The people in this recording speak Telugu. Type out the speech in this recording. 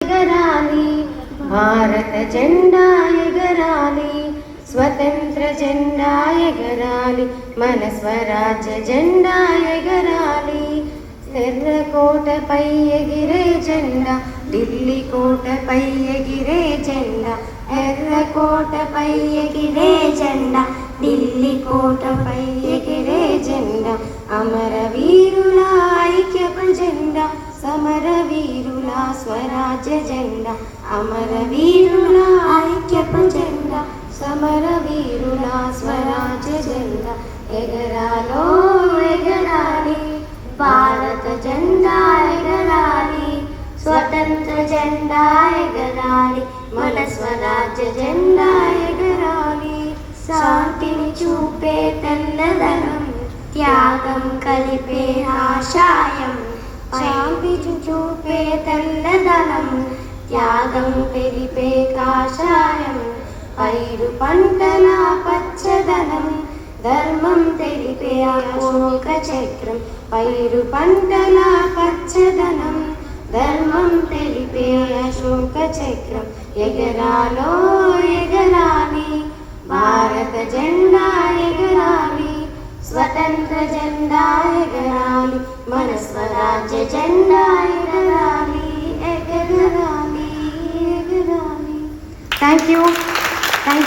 ఎగరాలి భారత జెండా ఎగరాలి స్వతంత్ర జెండా ఎగరాలి మన స్వరాజ్య జెండా ఎగరాలి ఎర్రకోటపై ఎగిరే జెండా ఢిల్లీ కోటపై ఎగిరే జెండా ఎర్రకోటపై ఎగిరే జెండా ఢిల్లీ కోటపై ఎగిరే జెండా అమరవీరుల ఐక్యపు జెండా సమరవీరుల స్వరాజ్య జెండా అమరవీరుల ఐక్యపు జెండా సమరవీరుల స్వరాజ్య జెండా ఎగరాలో ఎగరాలి భారత జెండా ఎగరాలి స్వతంత్ర జెండా ఎగరాలి మన స్వరాజ్య జెండా ఎగరాలి శాంతిని చూపే తెల్లదనం త్యాగం కలిపే ఆశయం శాంతిని చూపే తెల్లదనం త్యాగం తెలిపే కాషాయం పైరు పంటల పచ్చదనం ధర్మం తెలిపే అశోక చక్రం పైరు పంటల పచ్చదనం ధర్మం తెలిపే అశోక చక్రం ఎగరాలో ఎగరాలి భారత జెండా ఎగరాలి స్వతంత్ర జెండా ఎగరాలి మన స్వరాజ్య జెండా ఎగరాలి ఎగరాలి ఎగరాలి. Thank you.